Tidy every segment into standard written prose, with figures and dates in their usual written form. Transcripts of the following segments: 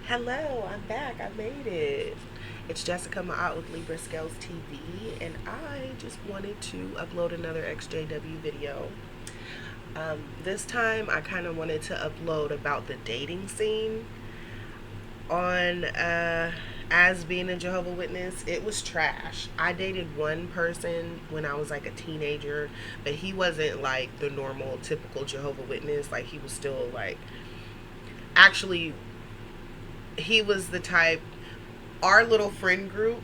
Hello, I'm back. I made it. It's Jessica Ma'at with Libra Scales TV, and I just wanted to upload another XJW video. This time, I kind of wanted to upload about the dating scene on as being a Jehovah Witness. It was trash. I dated one person when I was like a teenager, but he wasn't like the normal, typical Jehovah Witness. Like he was still like actually he was the type our little friend group,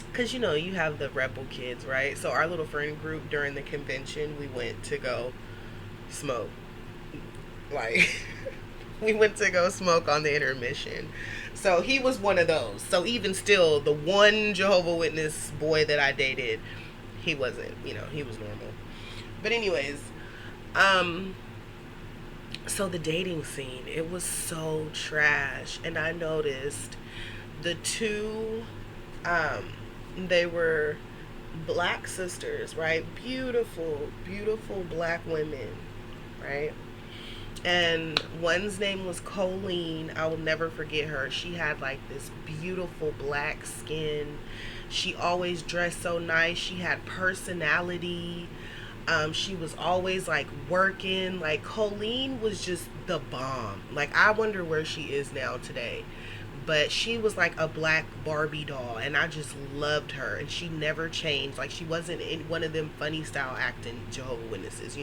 because you have the rebel kids, right? So our little friend group during the convention, we went to go smoke. Like we went to go smoke on the intermission. So he was one of those. So even still, the one Jehovah Witness boy that I dated, he wasn't. He was normal. But anyways, um, so the dating scene, it was so trash, and I noticed the two they were black sisters, right? Beautiful, beautiful black women, right? And one's name was Colleen. I will never forget her. She had like this beautiful black skin. She always dressed so nice. She had personality. She was always like working. Like Colleen was just the bomb. Like I wonder where she is now today. But she was like a black Barbie doll, and I just loved her. And she never changed. Like she wasn't in one of them funny style acting Jehovah Witnesses.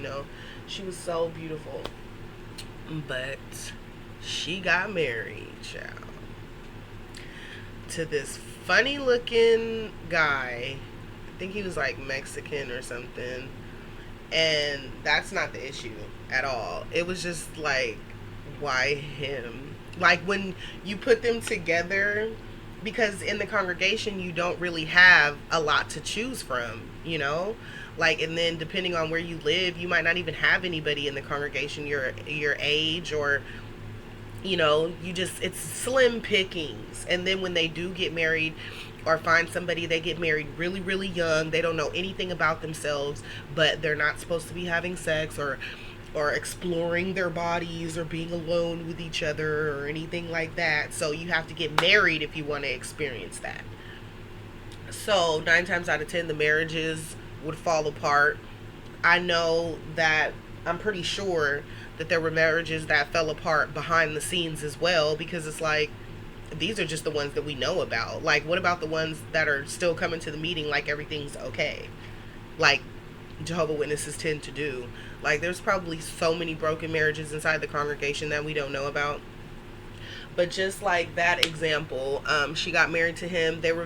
She was so beautiful. But she got married, child, to this funny looking guy. I think he was like Mexican or something. And that's not the issue at all. It was just like, why him? Like when you put them together, because in the congregation you don't really have a lot to choose from. Like, and then depending on where you live, you might not even have anybody in the congregation your age, or you just, it's slim pickings. And then when they do get married or find somebody, they get married really, really young. They don't know anything about themselves, but they're not supposed to be having sex or exploring their bodies or being alone with each other or anything like that. So you have to get married if you want to experience that. So 9 times out of 10, the marriages would fall apart. I know that, I'm pretty sure that there were marriages that fell apart behind the scenes as well, because it's like, these are just the ones that we know about. Like, what about the ones that are still coming to the meeting like everything's okay? Like Jehovah Witnesses tend to do. Like, there's probably so many broken marriages inside the congregation that we don't know about. But just like that example, she got married to him. They were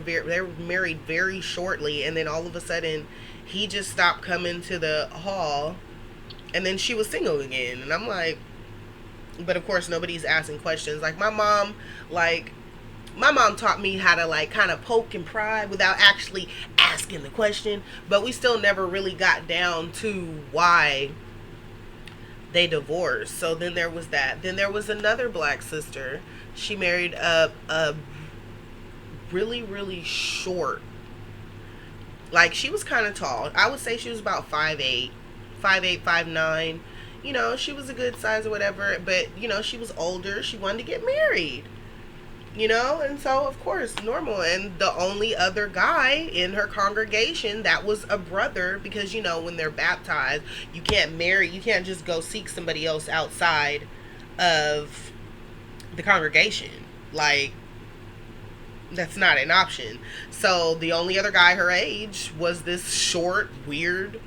married very shortly, and then all of a sudden, he just stopped coming to the hall, and then she was single again. And I'm like, but of course nobody's asking questions. Like my mom taught me how to like kind of poke and pry without actually asking the question, but we still never really got down to why they divorced. So then there was that. Then there was another black sister. She married a really, really short, like she was kind of tall. I would say she was about 5'8", 5'8", 5'9". She was a good size or whatever, but she was older. She wanted to get married. And so of course normal. And the only other guy in her congregation that was a brother, because when they're baptized, you can't just go seek somebody else outside of the congregation. Like, that's not an option. So the only other guy her age was this short, weird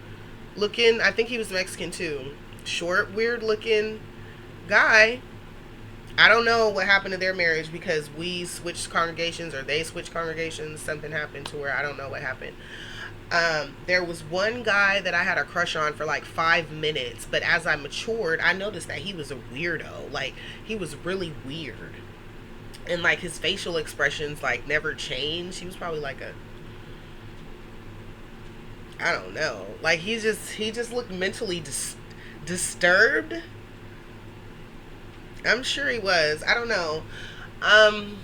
looking, I think he was Mexican too, short, weird looking guy. I don't know what happened to their marriage, because we switched congregations or they switched congregations. Something happened to where I don't know what happened. There was one guy that I had a crush on for like 5 minutes, but as I matured, I noticed that he was a weirdo. Like, he was really weird. And like his facial expressions like never changed. He was probably like I don't know. Like he just looked mentally disturbed. I'm sure he was. I don't know. Um,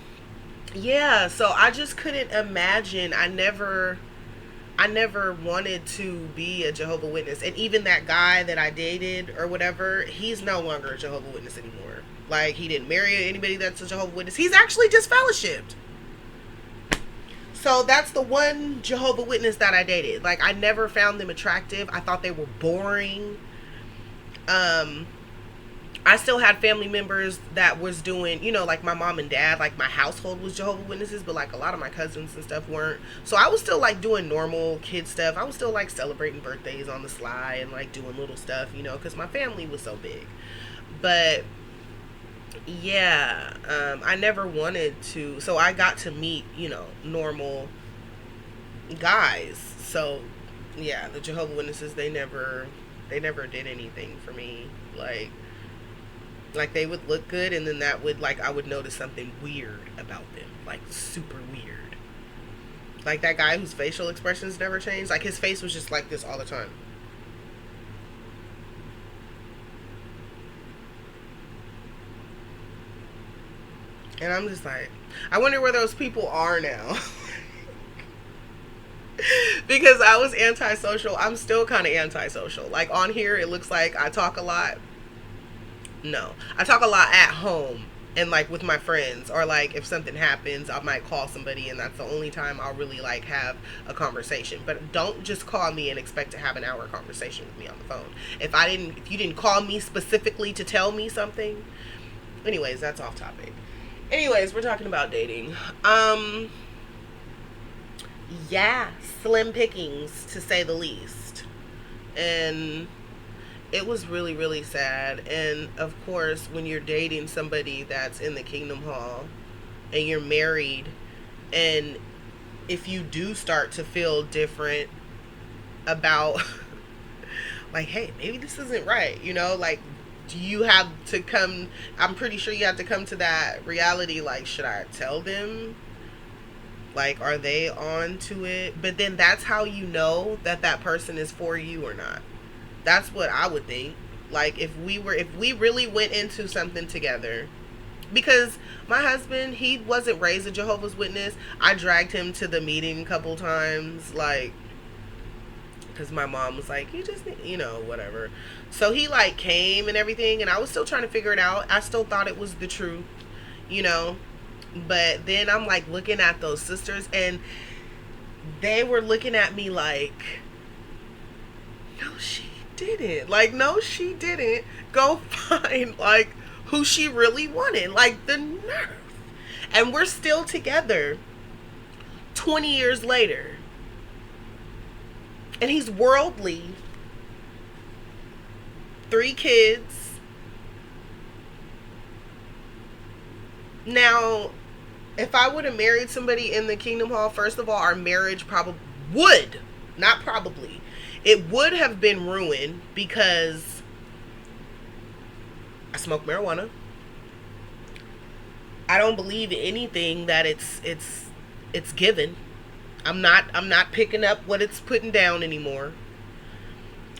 yeah. So I just couldn't imagine. I never wanted to be a Jehovah Witness, and even that guy that I dated or whatever, he's no longer a Jehovah Witness anymore. Like, he didn't marry anybody that's a Jehovah's Witness. He's actually just fellowshipped. So that's the one Jehovah's Witness that I dated. Like, I never found them attractive. I thought they were boring. I still had family members that was doing, like my mom and dad, like my household was Jehovah's Witnesses, but like a lot of my cousins and stuff weren't. So I was still like doing normal kid stuff. I was still like celebrating birthdays on the sly and like doing little stuff, because my family was so big. But yeah, I never wanted to. So I got to meet, normal guys. So yeah, the Jehovah's Witnesses, they never did anything for me. Like they would look good, and then that would, like, I would notice something weird about them, like super weird. Like that guy whose facial expressions never changed, like his face was just like this all the time. And I'm just like, I wonder where those people are now. Because I was antisocial. I'm still kind of antisocial. Like on here, it looks like I talk a lot. No, I talk a lot at home and like with my friends, or like if something happens, I might call somebody, and that's the only time I'll really like have a conversation. But don't just call me and expect to have an hour conversation with me on the phone. If you didn't call me specifically to tell me something. Anyways, that's off topic. Anyways, we're talking about dating. Yeah, slim pickings to say the least. And it was really, really sad. And of course, when you're dating somebody that's in the Kingdom Hall and you're married, and if you do start to feel different about like, hey, maybe this isn't right, like, you have to come, I'm pretty sure you have to come to that reality, like, should I tell them? Like, are they on to it? But then that's how you know that that person is for you or not. That's what I would think. Like, if we really went into something together, because my husband, he wasn't raised a Jehovah's Witness. I dragged him to the meeting a couple times, like, because my mom was like, you just need, whatever. So he like came and everything, and I was still trying to figure it out. I still thought it was the truth, but then I'm like looking at those sisters, and they were looking at me like, no, she didn't. Like, no, she didn't. Go find like who she really wanted. Like, the nerve. And we're still together 20 years later. And he's worldly. 3 kids. Now, if I would have married somebody in the Kingdom Hall, first of all, our marriage probably would, not probably, it would have been ruined, because I smoke marijuana. I don't believe anything that it's given. I'm not picking up what it's putting down anymore.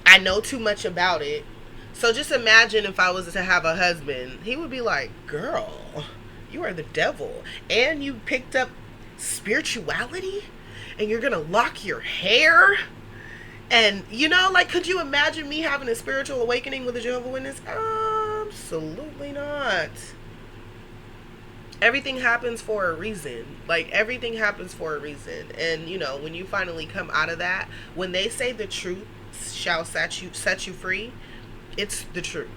I know too much about it. So just imagine if I was to have a husband, he would be like, girl, you are the devil, and you picked up spirituality, and you're gonna lock your hair, and like, could you imagine me having a spiritual awakening with a Jehovah's Witness? Absolutely not. Everything happens for a reason. Like, everything happens for a reason. And when you finally come out of that, when they say the truth shall set you free, it's the truth.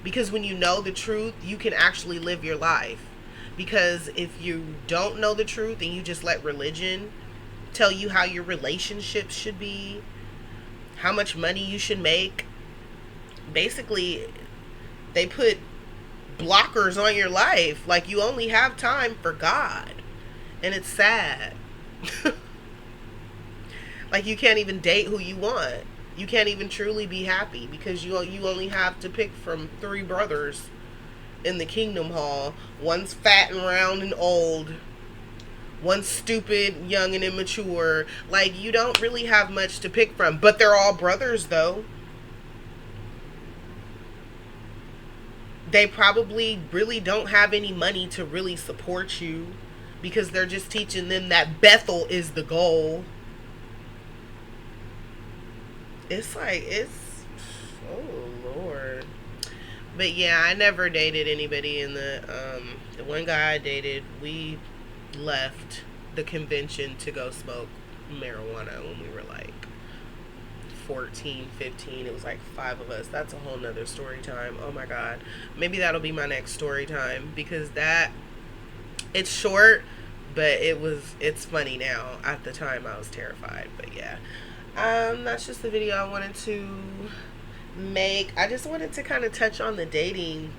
Because when you know the truth, you can actually live your life. Because if you don't know the truth and you just let religion tell you how your relationships should be, how much money you should make, basically they put blockers on your life. Like, you only have time for God. And it's sad. Like, you can't even date who you want. You can't even truly be happy, because you only have to pick from 3 brothers in the Kingdom Hall. One's fat and round and old. One's stupid, young, and immature. Like, you don't really have much to pick from. But they're all brothers, though. They probably really don't have any money to really support you, because they're just teaching them that Bethel is the goal. It's like, oh Lord. But yeah, I never dated anybody in the one guy I dated, we left the convention to go smoke marijuana when we were like 14, 15. It was like five of us. That's a whole nother story time. Oh my god. Maybe that'll be my next story time, because that, it's short, but it's funny now. At the time I was terrified. But yeah. That's just the video I wanted to make. I just wanted to kind of touch on the dating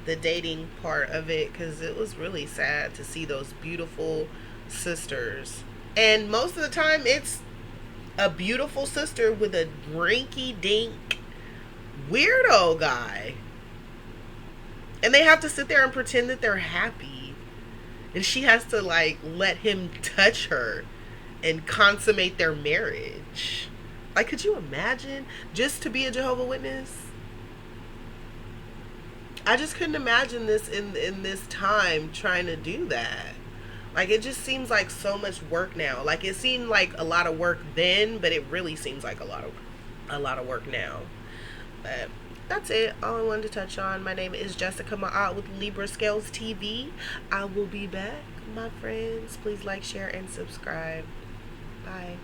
part of it, because it was really sad to see those beautiful sisters. And most of the time it's a beautiful sister with a rinky dink weirdo guy. And they have to sit there and pretend that they're happy. And she has to like let him touch her and consummate their marriage. Like, could you imagine just to be a Jehovah's Witness? I just couldn't imagine this in this time trying to do that. Like, it just seems like so much work now. Like, it seemed like a lot of work then, but it really seems like a lot of work now. But that's it. All I wanted to touch on. My name is Jessica Ma'at with Libra Scales TV. I will be back, my friends. Please like, share, and subscribe. Bye.